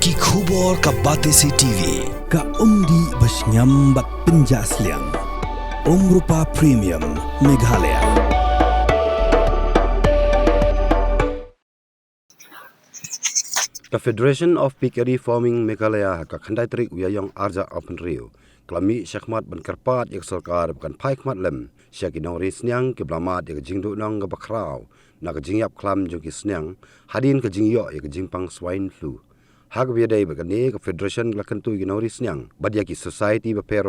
Ki khubor ka Batesi TV. Ka umdi basnyam bat penjaslian. Rupa Premium Meghalaya. The Federation of Piggery Farming Meghalaya ka khandai trik uyayong arja open rio. Klami syakmat ban karpat yak sarkar ban paik mat lem. Syakinong risnyang ke blamat yak jingdu nong ga bakrau. Na ka jingyap klam jong ki snyang hadin ka jingyo yak jingpang swine flu. Hag biadai ba ne ka Federation la kantu ginong risnyang. Badya ki society ba per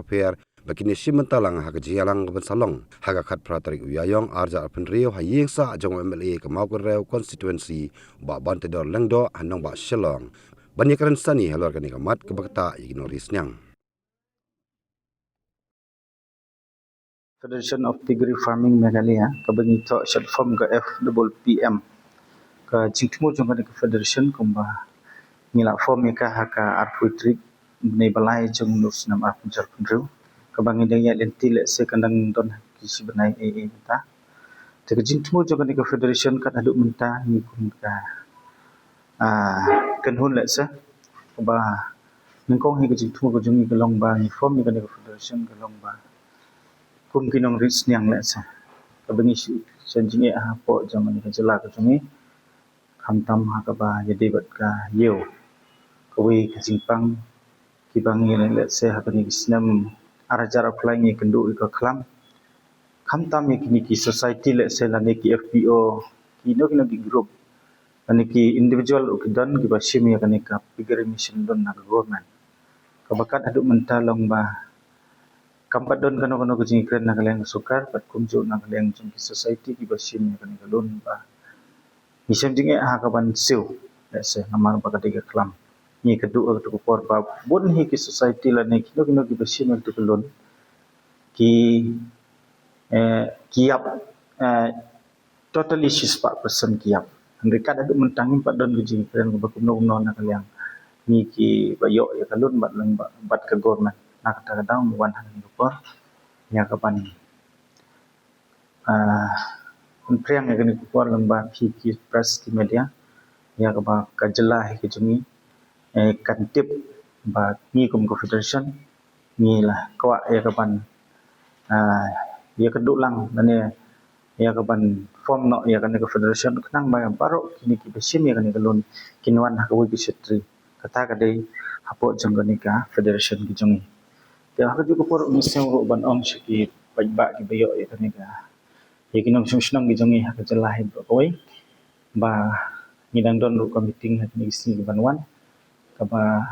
bakini simentalang hak jialang ban salong hak khat pratrik uyayong arja open rio hayeng sa jong MLA ka Maukereu constituency ba bantedor lengdo hanong ba Shillong banyakaran sani halor kani kamat ke bakta ignoris nyang. Federation of Piggery Farming Meghalaya kabangi to short form ka FPPM ka jingtmu jong ka federation kumba ngila form ka haka arpuitrik nei balai jong nus nam arpunjar punru kabangi daya lentil se kandang don kisi benai ta te jingtmu jong ka federation ka aduk menta ni kum ka kan hun le se ba ningkong hi ka jingtmu ko jong ni long ba ni form ni ka federation ka long ba kum kinong ris niang le sa kabangi senjinge ha po jaman ni jela ka jungi khamtam ha ka ba yedi bat ka yeu kawi ka jingpang kibangi le se ha bani isnam arajar apply ni kendu ka khlam khamtam ni ki society le se la ni ki FPO ki no ki group ani ki individual ukidan ki ba shimi ka ni ka piggery mission don na government kabakat aduk mentalong ba kampat don kano kucing keren nak leng sukar pat kumju nak leng jong society ki basim kan kalun ba misem jinge ha kaban siu se namar ba katiga klam ni kedu tu por ba bun hi ki society la ne kino ki basim tu kalun ki kiap totally 6% kiap mereka ada mentangin pat don kucing keren ba kumno nak leng ni ki bayo ya kalun bat leng bat ke government nak kadang wan han lupa ya kapan priang ya kini kupar lembar ki press ki media ya kaba kajelah ki jumi kantip ba ni kum confederation ni lah kwa ya kapan ya keduk lang dan ya kapan form no ya kan confederation kenang ba baru kini ki besim ya kan kelun kinwan ha kawi ki setri kata kadai hapo jangganika federation ki jumi ya aku juga por misal ban ong siki pajba ki bayo ya kan ga ya kinong sunang gi jongi ha jelah ba koi ba ngidang don ru meeting ha ni si banwan ka ba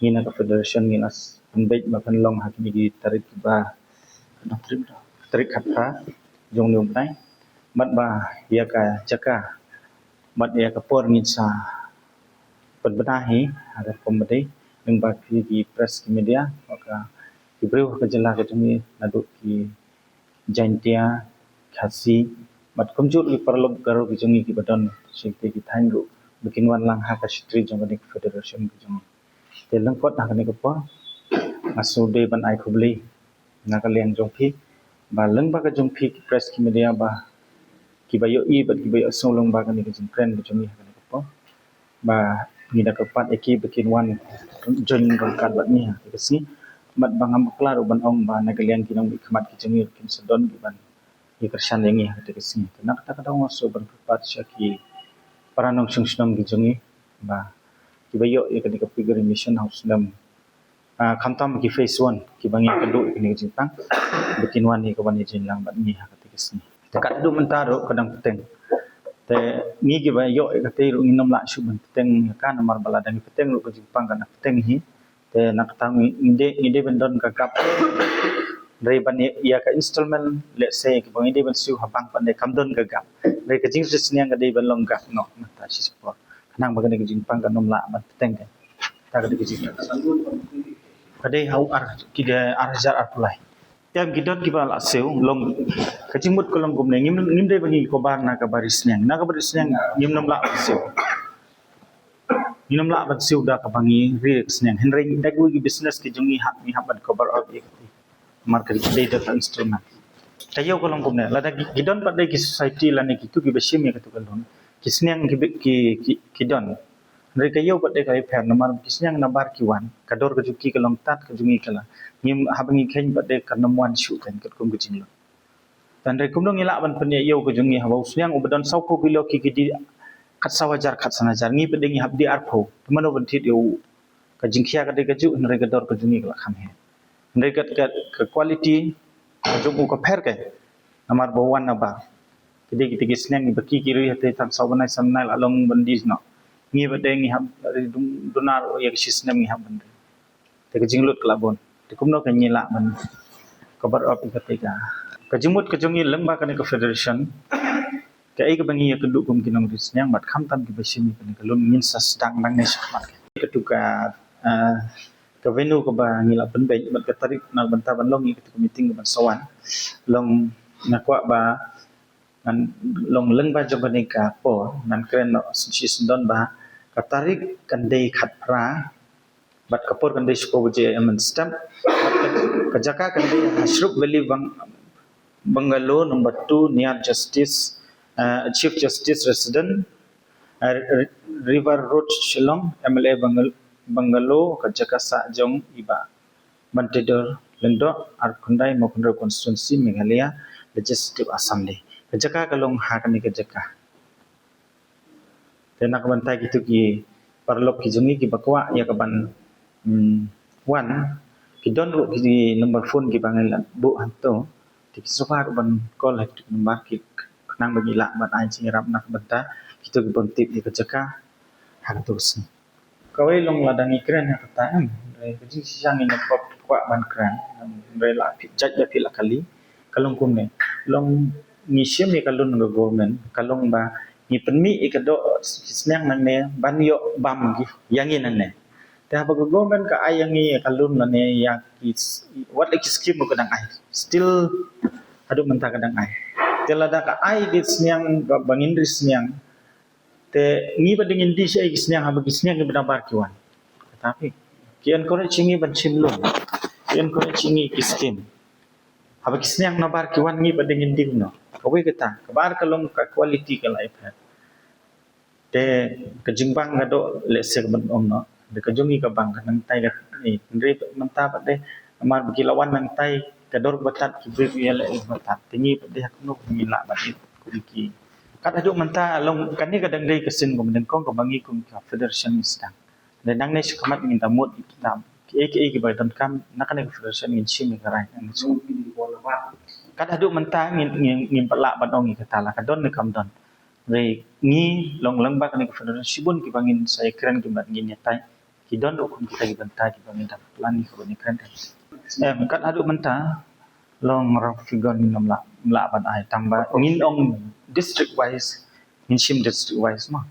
ngina ka federation nginas unbait ba kan long ha ni gi tarik ba tarik kata jong ni umnai mat ba ya ka jaka mat ya ka por ngisa penbenahi ada komedi yang bagi di press media maka diberi kejelas ke kami naduk ki jantia khasi mat kumjut ki perlu garo ki jongi ki badan sikte ki thangu bikin wan lang ha ka street jong ni federation ki jong te langkot ha ni ko pa asude ban ai khubli na ka leng jong phi ba leng ba ka jong phi press ki media ba ki bayo i bat ki bayo solong ba ka ni ki jong trend ki jongi ha ni ko pa ba ni dak pat eki bikin wan jon rangkat bat ni ha kasi mat bangam klaro ban ong ba nagalian kinong ikmat ki jengir kin sedon ki ban ki kersan yengi ha kasi nak ta kadang so ban pat sya ki paranong sungsnom ki jengi ba ki bayo ya kan ka piggery mission house nam khamtam ki phase 1 ki bangi kedu ni jintang bikin wan ni ka ban jin lang bat ni ha kasi dekat du mentaro kadang peteng te ni ki ba yo ka te ru nginom la shu ban peteng kan mar bala dan peteng ru ko jipang kan peteng hi te nak tang inde bendon ka kap dari ban ya ka installment let's say ki bang inde ban su habang pan de kamdon ka gap dari ka jing sis niang ka de ban long gap no ta si support kanang ba ka ni jipang kan nom la ban peteng ka ta ka de jing kade hau ar ki de arjar apulai yang gidot ki bala seu long kajimut ko long gumne ngim de bangi ko bar na ka baris nyang ngim nom la seu ngim la ban seu da ka bangi risk nyang henry dagu ki business ki jungi hak ni haban cover of market de da instrument tayo ko long gumne la da gidon pada ki society la ne ki tu ki besim ya ka tu kalon ki snyang ki don Mereka yo pada kali per nomor kisnya nabar kiwan kador kejuki kelong tat kejungi kala ngim habangi khen pada karnamuan syu kan kum kejing lo dan rekum dong ilak ban penya yo kejungi habau siang ubadan sauko bilo kikidi kat sawajar kat sanajar ngi pada ngi habdi arpo temano bentit yo kejing kia kada keju mereka dor kejungi kala kham he mereka ke quality kejungu ko per ke nomor bawan nabar jadi kita kisnya ngi baki kiri hate tam sawanai samnal along bandis no ngi bade ngi hab donar o yak sistem ngi hab bande te kejinglut kelabon te kumno kan nyila man kabar op ketika kejimut kejungi lemba kan ke federation ke ai ke bangi yak duk kum kinong disnyang mat kham tam ki basimi kan ke lun min sas dang nang ne sakmat ketuka ke venue ke ba ngila penbe mat ke tarik nang banta ban long ke meeting ke ban sawan long nakwa ba nan long leng ba jobanika po nan kren no si sendon ba katarik kandai khat pra bat kapor kandai spo je amen stamp kajaka kandai hasruk valley bangalo number 2 near justice chief justice resident river road shillong mla bangalo kajaka sa jong iba bantedor lendo ar kundai mokundro constituency meghalaya legislative assembly kajaka kalong hakani kajaka tena kabantai gitu ki parlok ki jungi ki bakwa ya kaban wan ki don ru ki number phone ki bangal bu hanto ti sofa kaban call hat number ki nang bagi lak ban ai sing rap nak banta gitu ki bontip di kajaka hak terus kawai long ladang ikren ya kata re ji siang ini kop kwa ban kran re la pi jaj da pi la kali kalong kumne long ngisiem ni kalon ng government kalong ba ni penmi ikado snang nang ne banyo bam gi yangin nang ne ta ba government ka ayangi kalon na ne ya what like scheme ko kadang ai still adu menta kadang ai telada ka ai dit snang bangin ris snang te ngi ba dingin di sai snang ha ba snang ni benar kiwan tapi kian kore chingi ban chimlo kian kore chingi ki scheme ha ba snang na bar kiwan ngi ba dingin di no kawai kita kabar kalong ka quality ka life ha te kejingbang ngado lese ban om no de kejungi ka bang nang tai ga ni ndre manta pa de amar bikilawan nang tai kador batat ki bri yele batat tingi pa de hakno ni la bat ki kat adu manta long kan ni kadang dei kesin ko menden kong ka bangi kum ka federation istang de nang ne shikamat minta mut itam ki ba dan kam nakane federation ngin chimi garai ang so kat adu menta ngin pelak ban ongi kata la kadon ne kam don re ngi long lembak ni federation sibun ki bangin saya keren ki ban ngin yatai ki don do kum kita ki banta ki bangin tak plan ni ko ni keren kat adu menta long rang figon ni namla mla ban ai tamba ngin ong district wise ngin sim district wise ma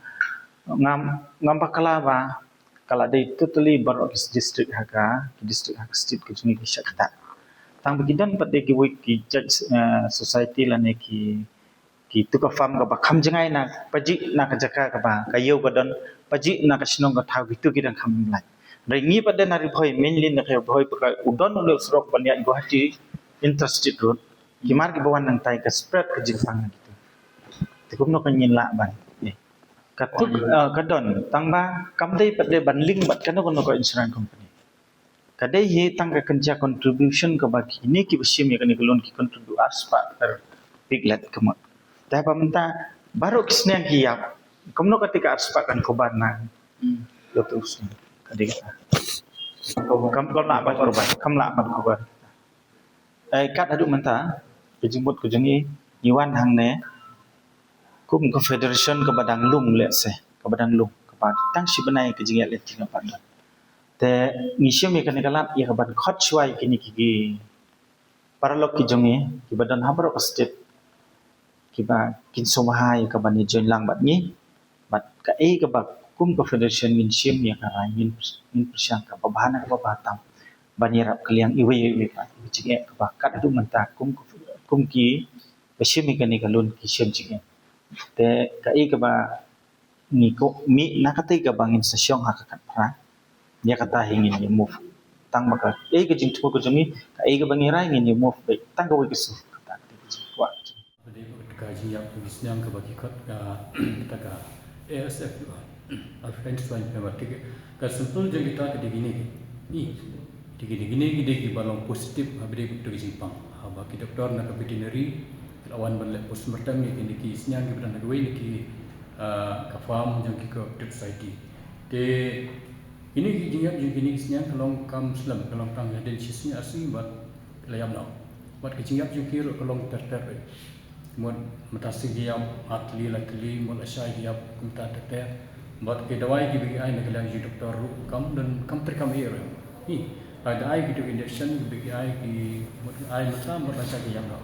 ngam pakala ba kala dei totally barok district haka state ki juni ki shakta tang begidan pada ki wik ki judge society la ne ki tu ka fam ka ba kham jangai na paji na ka jaka ka ba kayo ka don paji na ka sinong ka thau gitu ki dang kham lai rai ngi pada nari phoi mainly na ka phoi pa udon no srok banya Guwahati interested road ki mar ki bawan nang tai ka spread ka jingpang gitu tikum no kan yin la ban katuk kadon tangba kamdei pada ban link bat kan no insurance company kadai ye tang ka kerja contribution ke bagi ini ki besim ya kan kelon ki contribute arspa ter piglet kemot ta pamenta baru kisnya ki yap komno ketika arspa kan kobar na lo terus kadai kam la bat korban kam la bat kobar kat adu menta kejimut kejengi iwan hang ne kum confederation ke badang lung le se ke badang lung ke bad tang si benai kejengi le tinga padan te ngisiem ya kanikalat ya kaban khot chuai kini ki paralok ki jonge ki badan habro state ki ba kin somaha ya kaban ni join lang bat ni bat ka e ka ba kum ka federation min sim ya ka rai min persyang ka babana ka batam banirap kaliang iwe iwe ka jinge ka ba kat du menta kum ki besim ya kanikalun ki sim jinge te ka e ka ba ni ko mi nakatay ka bangin sa siyong hakakat pra dia kata ingin dia move tang maka ke jing tu ko jungi ka ga bangira ingin dia move baik tang ko kisu kata wa jadi ka ji ya bisnyang ka baki kot ka taka ASF African swine fever tiga ka simple je kita ke gini ni gini ki balong positif habis itu ke Jepang haba ki doktor nak veterinary lawan balik postmortem ni ki isnya ki beranda dua ni ki ka farm yang ki ke society de ini ki jingat gini isnya kalau kam Islam kalau tang dan sisnya asli buat layam nak buat ki jingat ju ki kalau ter mun matasi giam atli mun asyai giam kumta ter buat ke dawai ki bagi ai nak lang doktor kam dan kam terkam air ni ada ai gitu injection bagi ai ki ai mata merasa giam nak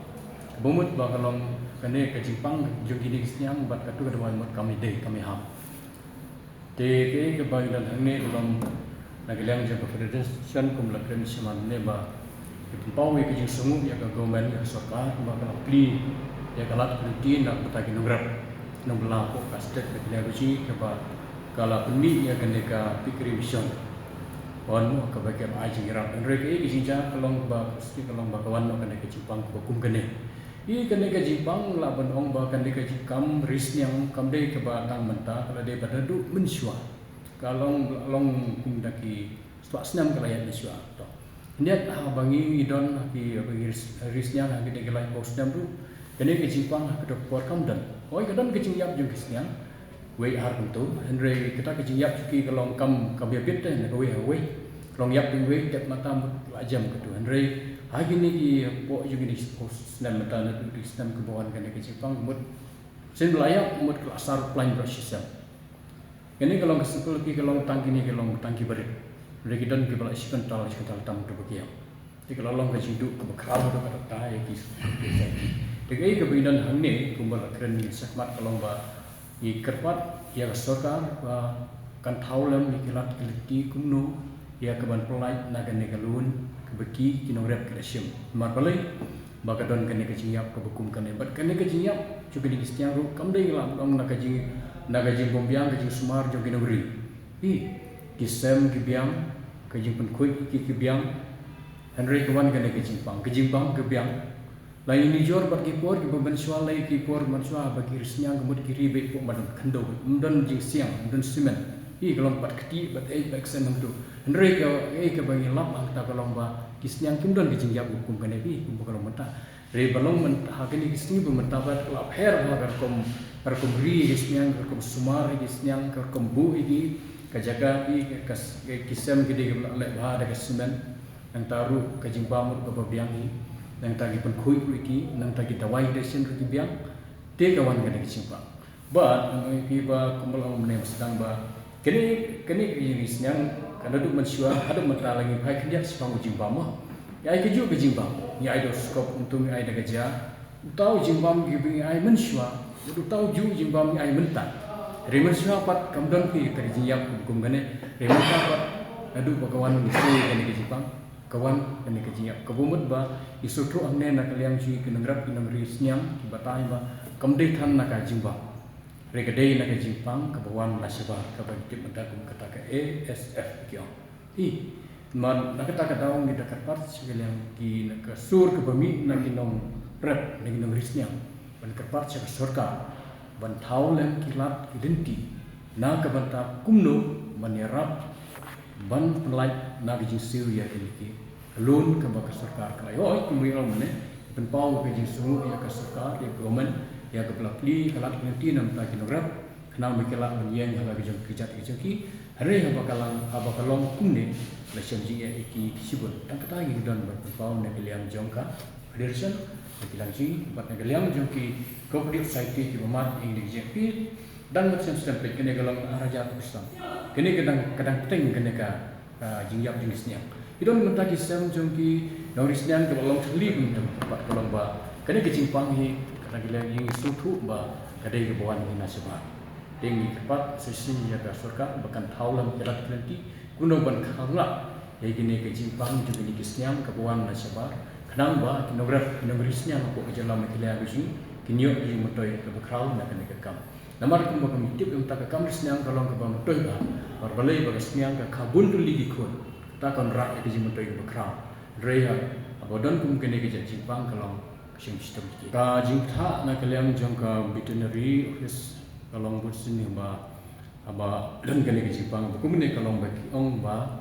bumut ba kalong kane ke Jepang jo gini siang bat katu ke dawai mot kami dei kami ham te ke bagi dan hang dalam nak lang jo federation kum la kren seman ne ba pau ke jing sungu ya ke government ya sarkar ba kala pli ya kalat penting nak betagi nograp nang belako ka state technology ke ba kala pendi ya kene ka pikir mission wan ka bagian aji irap reke ki jinja kalong ba sti kalong ba kawan kene ke Jepang ko kum kene I kene ke Jepang la ban ong ba kene ke Jepang ris yang kam dei ke ba tang menta kala dei pada du mensua kalong long kum daki swasnam kala ya mensua to niat bangi idon ki ris yang ha ke lai posnam du kene ke Jepang ke doktor kam dan oi kadang ke jingyap jung kisnya wei har tentu andre kita ke jingyap ki kalong kam ya bit ne wei kalong yap ding wei tek mata ajam ke tu andre hari ni ki po juga ni post dan mata na di sistem kebawaan kene ke Jepang mut sen layak mut asar plan system kene kalau kesekul ki kalau tangki ni kalau tangki berit mereka dan ke bala sekental tam tu begiam jadi kalau long ke hidup ke bekal tu kata tai ki degai ke bidan hang ni kumbal keren ni sakmat kalau ba i kerpat ya sorkar ba kan taulam ni kilat keliti kumno ya keban pelai naga negalun kebeki kinogrep kresim marbalai bagadon kene keciap ke bekum kene bat kene keciap juga di istiang ru kamdai lam dong naga jing bombiang ke jing sumar jo kinogri I kisem kibiang ke jing penkui ki kibiang henry kawan kene ke Jepang ke biang lain ni jor bat ki por ki bebensual lai ki por mansua bagi risnya kemud kiri be po madan kendo dan jing siang dan simen I kalau bat keti bat back sen tu Henry ke bagi lap angta kalau ba kisnyang kimdon ke jingjap hukum kene bi kum kalau menta re balong menta kene kisni bu menta bat lap her ba karkom ri kisnyang karkom sumar kisnyang karkom bu iki kajaga i kisem gede ke le ba da kesmen yang taruh ke jingbamur ke babiang i yang tagi penkhui iki nang tagi dawai desen ri biang te kawan kene kisimpa ba ngi ba kumbal men sedang ba kene kisnyang karena duk manusia ada mata lagi pai kerja sepang jimbam ya ai keju ke jimbam ya ai skop untuk ai da kerja tahu jimbam gibi ai manusia itu tahu ju jimbam ai mentan re manusia pat kamdan ki teri jiap hukum gane re manusia pat adu bakawan mesti kene ke jimbam kawan kene ke jiap kebumut ba isutru amne nak liang ji ke nengrap ki nangri snyang ki batai ba kamdei than nak jimbam Regadei nak Jepang ke bawah nasebar ke bagi mendakum kata ke ASF kyo. I man nak kata daung di dekat part segala yang ki nak sur ke bumi nak kinong rep nak kinong risnya. Ban kerpat ke surga. Ban taulen kilat identi. Na ke banta kumno menyerap ban pelai nak jinsiu ya ki. Lun ke baka surga kelai. Oh kumriang mene. Ben pau ke jinsiu ya ke surga ya government ya kepelapli kalat nanti nam ta kilogram kenal mikela menyeng lagi jam kijat ki hari abakalong kumne lesem ji iki sibun dan katangi dan berpau ne keliam jongka federation bilang ji bat ne keliam jongki cooperative society ki mamat ing di jepi dan macam stempel kene galang araja Islam kene kadang penting kene ka jingjap jenisnya idon mentaki sem jongki naurisnya ke balong teli pun tempat kolong ba kene ke Jepang hi kadang yang sutu ba kadai ke bawah ni nasibah tinggi cepat sesi ya ke surga bahkan taulam jalan nanti kuno ban khala ya gini ke Jepang juga ni kisnyam ke bawah nasibah kenang ba kinografisnya aku ke jalan mekilia bisi kinyo di mutoi ke bekrau nak kena ke kam namar kum ba mitip yang tak ke kam kisnyam kalau ke bawah mutoi ba barbalai ba kisnyam ke kabun tu ligi kun ta kon rak ke mutoi ke bekrau reha abodon kum kene ke Jepang kalau sistem ka jingtha na kaliam jong ka veterinary office kalong bud sini ba aba dan kene ke Jepang ba kumne kalong ba ong ba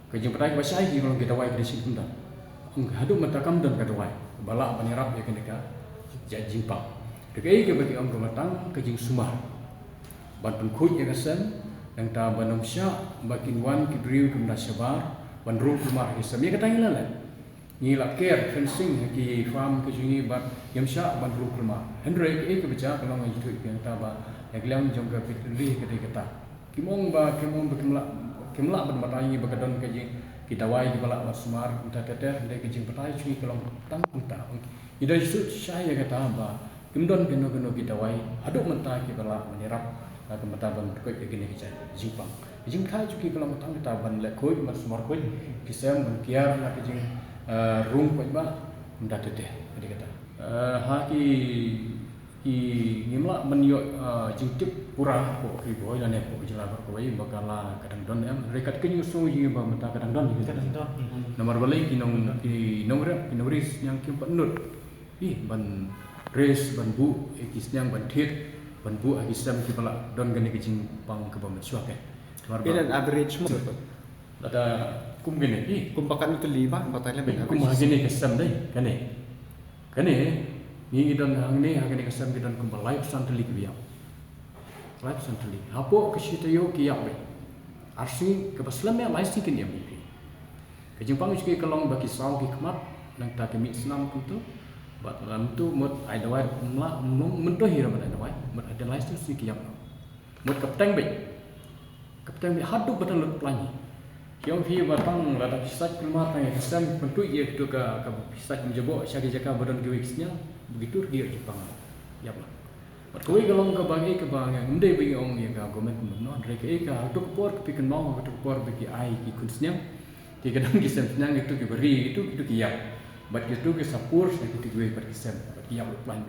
ke jing patai ba sai ki kalong kita wai ke sini pun dah ong hadu mata kam dan ka wai bala panirap ya kene ka Jepang dekai ke bagi ong matang ke jing Sumar ban pun khut ya kasan yang ta banom sya bakin wan ki driu ke Nasyabar ban ru rumah ke samia ka tangilan ni la care fencing ki farm ke jingi ba yam sya ban ru rumah hendrek ke baca kalong itu yang ta ba yang jongga pituli ke kata kimong kemla bermatai bagadon ke jing kita wai bala Sumar kita teter de ke jing patai cui kalong tang unta ida isu saya kata ba kimdon keno kita wai aduk mentah ke bala menirap ke mata ban ko ke gini ke Jepang jing khai cui kalong tang kita ban le koi mas Sumar koi kisam ban kiar la ke jing rung koi ba unta teter de kata ngimla menyo jingtip pura ko ribo dan ko jela ko bakala kadang don em rekat kenyu so yi ba mata kadang don nomor balai kinong ris yang kim penut ban res ban bu ekis yang ban thit ban bu akisam ki bala don gane ke jing pang ke ba masuak dan average mo ada kum gene kum pakan itu 5 batanya ben kum gene kesam dai kane ni don hang ni hang ni kesam don kumpul live santali kiyak live santali hapo kesita yo kiyak be arsi ke baslam ya live sikin ya be ke Jepang juga kalong bagi sau hikmat nang ta ke mi Islam tu bat lam tu mot ai dawai mla mentoh hira bat dawai mot ada live tu si kiyak mot kapten hadu betul lut plani yang fi batang rada kisah kelmar tang kesam pentu ye tu ka kisah menjebok syari jaka badan gewixnya begitu dia Jepang ya lah berkoi kalong ke bagi undai bagi orang yang government no mereka hadu por pikan mau hadu por bagi ai ki kunsnya ti kadang kisam itu ki beri itu kiyak bat itu ke sapur itu gue berkisam kiyak plan